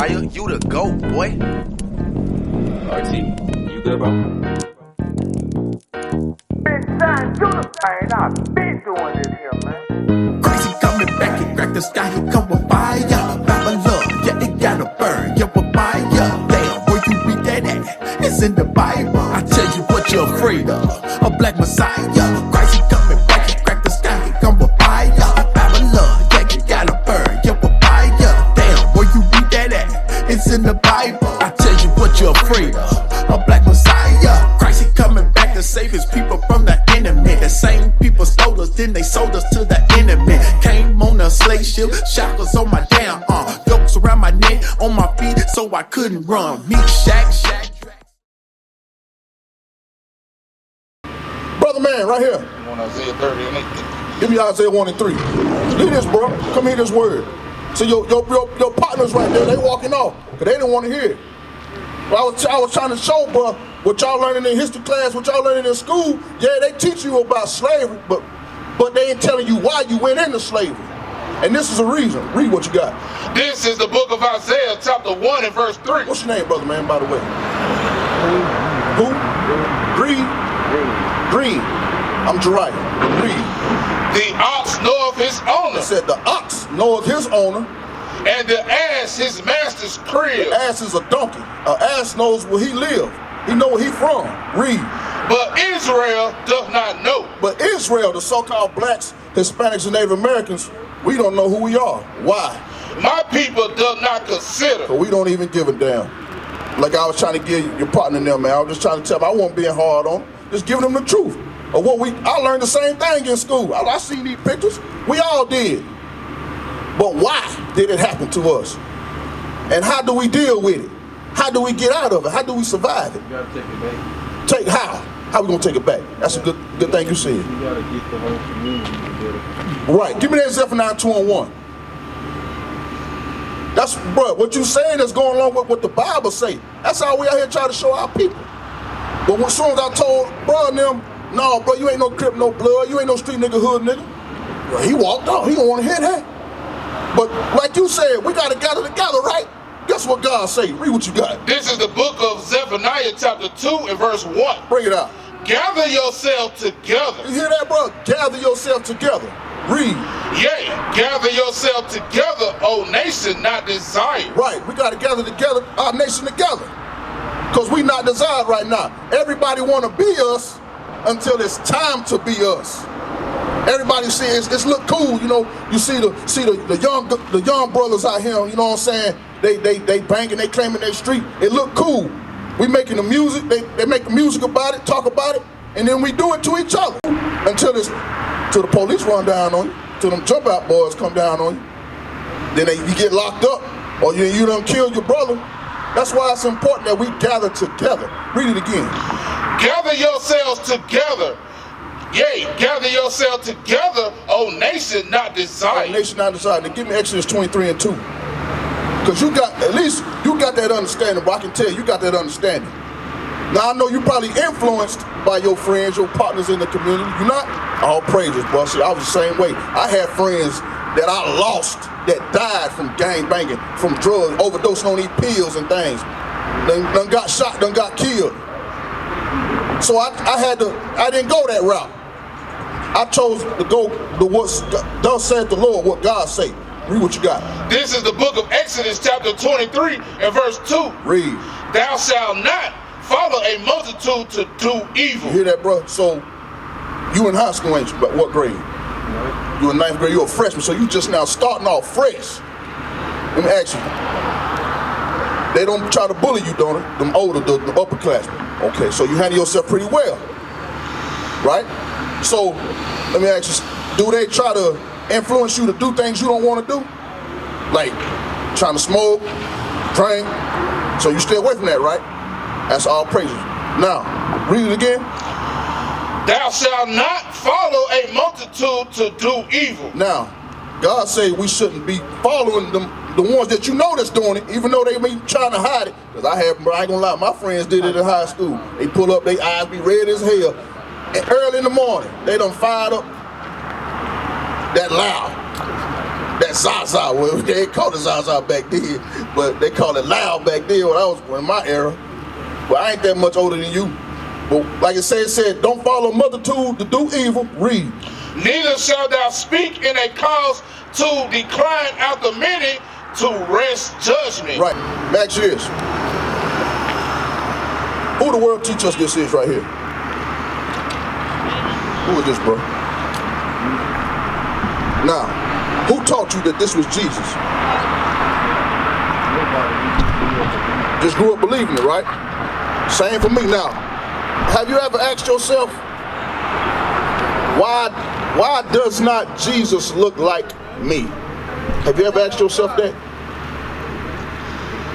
fire, you the GOAT, boy. RT, you good, bro? Benzion, you the man. I've been doing this here, man. Crazy coming back, he crack the sky, he come with fire. Babylon, yeah, it gotta burn, yeah, with fire. Damn, where you read that at? It's in the Bible. I tell you what you're afraid of, a black messiah. Crazy coming back, he crack the sky, he come with fire. Babylon, yeah, it gotta burn, yeah, with fire. Damn, where you read that at? It's in the Bible. I tell you what you're afraid of, a black messiah. Christ, he coming back to save his people from the enemy. The same people stole us, then they sold us to the enemy. Came on a slave ship, shackles on my damn arm, yokes around my neck, on my feet, so I couldn't run. Meat shack. Brother man, right here. You want Isaiah 30 and 8? Give me Isaiah 1 and 3. Read this, bro. Come hear this word. So your partners right there, they walking off, because they didn't want to hear it. Well, I was trying to show, bro, what y'all learning in history class, what y'all learning in school, yeah, they teach you about slavery, but they ain't telling you why you went into slavery. And this is a reason. Read what you got. This is the book of Isaiah, chapter 1 and verse 3. What's your name, brother man, by the way? Who? Green. I'm Jariah. Read. The ox knoweth his owner, It said the ox knoweth his owner. and the ass his master's crib. The ass is a donkey. An ass knows where he live. He know where he from. Read. But Israel doth not know. But Israel, the so-called blacks, Hispanics, and Native Americans, we don't know who we are. Why? My people doth not consider. But we don't even give a damn. Like I was trying to give your partner there, man. I was just trying to tell them I wasn't being hard on them. Just giving them the truth. Of what I learned the same thing in school. I seen these pictures. We all did. But why did it happen to us? And how do we deal with it? How do we get out of it? How do we survive it? You gotta take it back. Take how? How we gonna take it back? That's a good thing you said. You gotta get the whole community together. Right. Give me that Zephaniah 2 and 1. That's, bro, what you saying is going along with what the Bible say. That's how we out here trying to show our people. But as soon as I told bro and them, no, bro, you ain't no Crip, no blood, you ain't no street nigga, hood nigga. Bro, he walked off. He don't want to hear that. But like you said, we gotta gather together, right? Guess what God say? Read what you got. This is the book of Zephaniah, chapter 2 and verse 1. Bring it out. Gather yourself together. You hear that, bro? Gather yourself together. Read. Yea, gather yourself together, O nation not desired. Right, we gotta gather together, our nation together. Because we not desired right now. Everybody wanna be us until it's time to be us. Everybody says it's look cool, you know. You see the young brothers out here, you know what I'm saying? They banging, they claiming their street. It look cool. We making the music, they make the music about it, talk about it, and then we do it to each other until the police run down on you, till them jump out boys come down on you. Then you get locked up, or you done killed your brother. That's why it's important that we gather together. Read it again. Gather yourselves together. Yea, gather yourselves together, O nation not desired. Nation not desired. Now give me Exodus 23 and 2. Because at least you got that understanding, but I can tell you got that understanding. Now I know you probably influenced by your friends, your partners in the community. You not? All praises, bro. See, I was the same way. I had friends that I lost that died from gang banging, from drugs, overdosing on these pills and things. Done got shot, done got killed. So I didn't go that route. I chose to go the what thus saith the Lord, what God say. Read what you got. This is the book of Exodus, chapter 23 and verse 2. Read. Thou shalt not follow a multitude to do evil. You hear that, bro? So you in high school, ain't you? But what grade? You in 9th grade. You're a freshman, so you just now starting off fresh. Let me ask you. They don't try to bully you, don't they? Them older, the upperclassmen. Okay, so you handle yourself pretty well, right? So let me ask you, do they try to influence you to do things you don't want to do? Like trying to smoke, drink, so you stay away from that, right? That's all praises. Now, read it again. Thou shalt not follow a multitude to do evil. Now, God say we shouldn't be following them, the ones that you know that's doing it, even though they be trying to hide it. Because I ain't gonna lie, my friends did it in high school. They pull up, their eyes be red as hell. And early in the morning, they done fired up that loud. that Zaza. Well, they ain't call it Zaza back then, but they call it loud back then when I was in my era. But I ain't that much older than you. But like it said, don't follow multitude to do evil. Read. Neither shalt thou speak in a cause to decline after many to wrest judgment. Right. Max you this. Who the world teach us this is right here? Who is this, bro? Now, who taught you that this was Jesus? Just grew up believing it, right? Same for me now. Have you ever asked yourself, why does not Jesus look like me? Have you ever asked yourself that?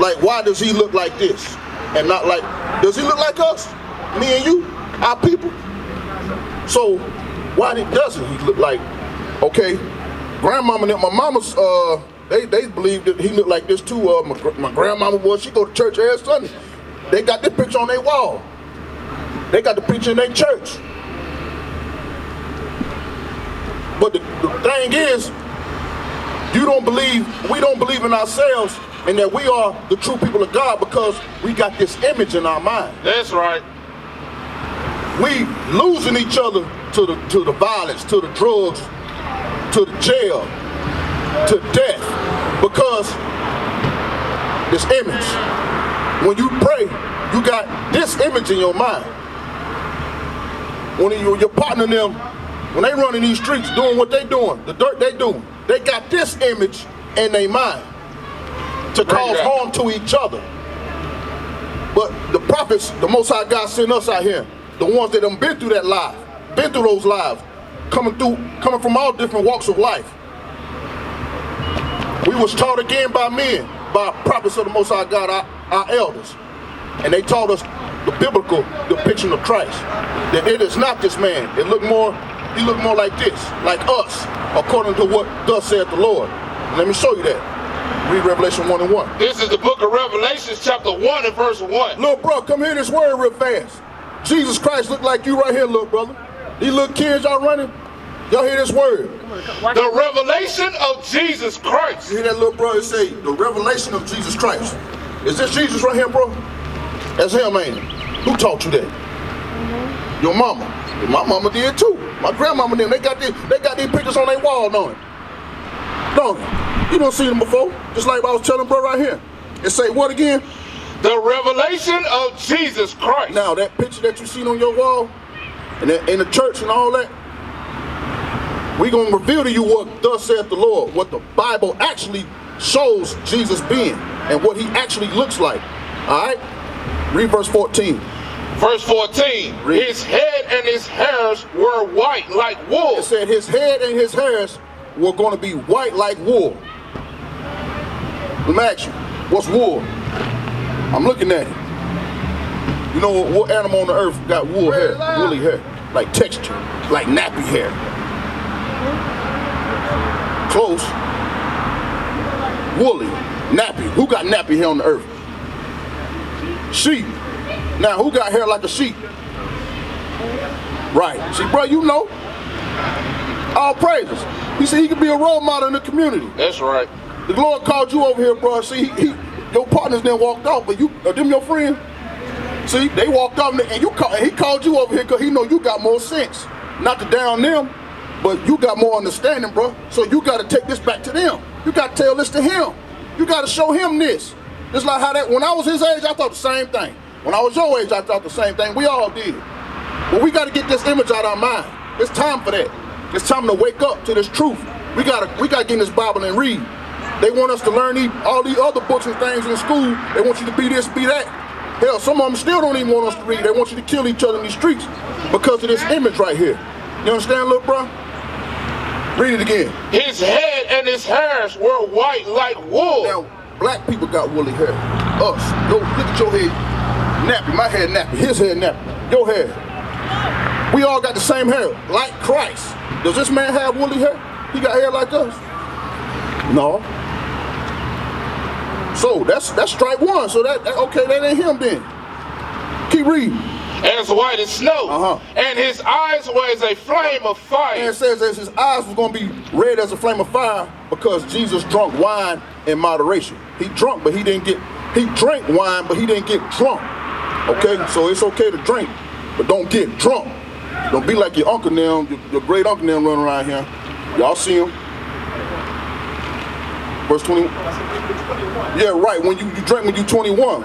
Like, why does he look like this? And not like, does he look like us? Me and you? Our people? So, why doesn't he look like, okay, grandmama and my mama's, they believe that he looked like this too. My grandmama was, she go to church every Sunday. They got this picture on their wall. They got the picture in their church. But the thing is, we don't believe in ourselves and that we are the true people of God because we got this image in our mind. That's right. We losing each other to the violence, to the drugs, to the jail, to death because this image. When you pray, you got this image in your mind. When your partner and them, when they run in these streets doing what they doing, the dirt they doing, they got this image in their mind to cause harm to each other. But the prophets, the Most High God sent us out here, the ones that have been through that life, been through those lives, coming from all different walks of life. We was taught again by men, by prophets of the Most High God, our elders. And they taught us the biblical depiction of Christ. That it is not this man. He looked more like this, like us, according to what thus saith the Lord. Let me show you that. Read Revelation 1:1. This is the book of Revelation, chapter 1 and verse 1. Little bro, come hear this word real fast. Jesus Christ look like you right here, little brother. These little kids y'all running, y'all hear this word. The revelation of Jesus Christ. You hear that little brother say, the revelation of Jesus Christ. Is this Jesus right here, bro? That's him, ain't it? Who taught you that? Your mama. My mama did too. My grandmama and them, they got these pictures on their wall, don't it? You don't see them before. Just like I was telling bro right here. It say what again? The revelation of Jesus Christ. Now that picture that you seen on your wall, and in the church and all that, we gonna reveal to you what thus saith the Lord, what the Bible actually shows Jesus being, and what he actually looks like. Alright? Read verse 14. Verse 14. Read. His head and his hairs were white like wool. It said his head and his hairs were going to be white like wool. Let me ask you, what's wool? I'm looking at it. You know what animal on the earth got wool hair, woolly hair, like texture, like nappy hair? Close. Woolly, nappy. Who got nappy hair on the earth? Sheep. Now, who got hair like a sheep? Right. See, bro, you know. All praises. He said he could be a role model in the community. That's right. The Lord called you over here, bro. See, your partners then walked off, but you, them your friend. See, they walked off, and he called you over here because he know you got more sense. Not to down them, but you got more understanding, bro. So you got to take this back to them. You got to tell this to him. You got to show him this. It's like how that, when I was his age, I thought the same thing. When I was your age, I thought the same thing. We all did. But we got to get this image out of our mind. It's time for that. It's time to wake up to this truth. We gotta get in this Bible and read. They want us to learn all these other books and things in school. They want you to be this, be that. Hell, some of them still don't even want us to read. They want you to kill each other in these streets because of this image right here. You understand, little bro? Read it again. His head and his hairs were white like wool. Now, black people got woolly hair. Us. Yo, look at your head. Nappy. My hair nappy. His hair nappy. Your hair. We all got the same hair, like Christ. Does this man have woolly hair? He got hair like us? No. So that's strike one. So that okay, that ain't him then. Keep reading. as white as snow, and his eyes were as a flame of fire. And it says that his eyes was going to be red as a flame of fire because Jesus drank wine in moderation. He drank, but he didn't get. He drank wine, but he didn't get drunk. Okay, so it's okay to drink, but don't get drunk. Don't be like your uncle now, your great uncle now running around here. Y'all see him? Verse 20. Yeah, right. When you drink when you 21,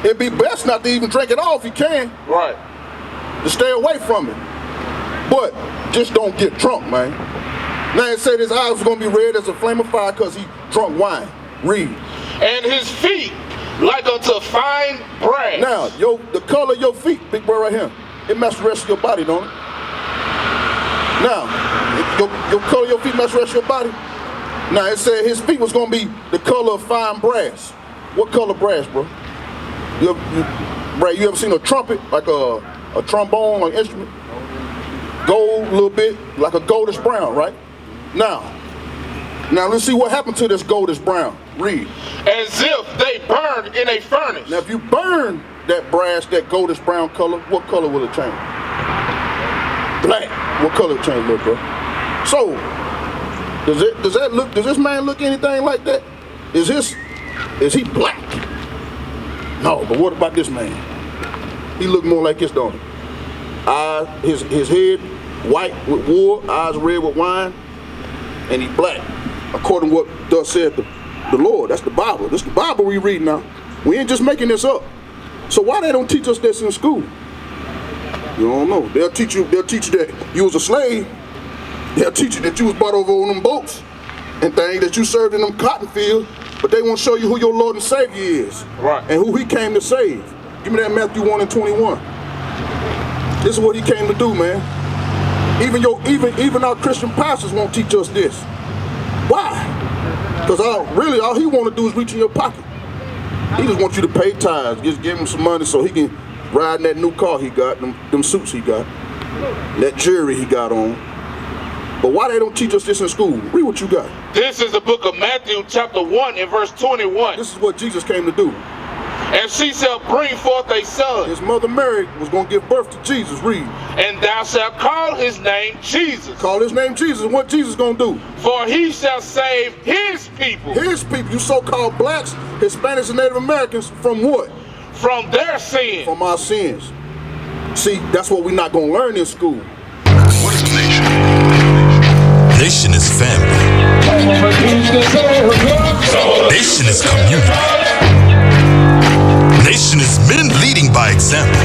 it'd be best not to even drink it all if you can. Right. To stay away from it. But just don't get drunk, man. Now it said his eyes was gonna be red as a flame of fire because he drunk wine. Read. And his feet like unto fine brass. Now, the color of your feet, big bro right here, it matches the rest of your body, don't it? Now, your color of your feet matches the rest of your body. Now it said his feet was gonna be the color of fine brass. What color brass, bro? You ever seen a trumpet, like a trombone, like instrument? Gold, a little bit, like a goldish brown, right? Now let's see what happened to this goldish brown. Read. As if they burned in a furnace. Now if you burn that brass, that goldish brown color, what color will it change? Black. What color it change, little bro? So, does this man look anything like that? Is he black? No, but what about this man? He look more like this, don't he? His head white with wool, eyes red with wine, and he black. According to what thus said the Lord. That's the Bible. This is the Bible we read now. We ain't just making this up. So why they don't teach us this in school? You don't know. They'll teach you that you was a slave. They'll teach you that you was brought over on them boats and things, that you served in them cotton fields, but they won't show you who your Lord and Savior is. Right. And who he came to save. Give me that Matthew 1 and 21. This is what he came to do, man. Even our Christian pastors won't teach us this. Why? Because all he want to do is reach in your pocket. He just wants you to pay tithes. Just give him some money so he can ride in that new car he got, them suits he got, that jewelry he got on. But why they don't teach us this in school? Read what you got. This is the book of Matthew chapter 1 and verse 21. This is what Jesus came to do. And she shall bring forth a son. His mother Mary was going to give birth to Jesus. Read. And thou shalt call his name Jesus. Call his name Jesus. What Jesus going to do? For he shall save his people. His people, you so-called blacks, Hispanics, and Native Americans, from what? From their sins. From our sins. See, that's what we're not going to learn in school. What is a nation? Nation is family. Nation is community. Nation is men leading by example.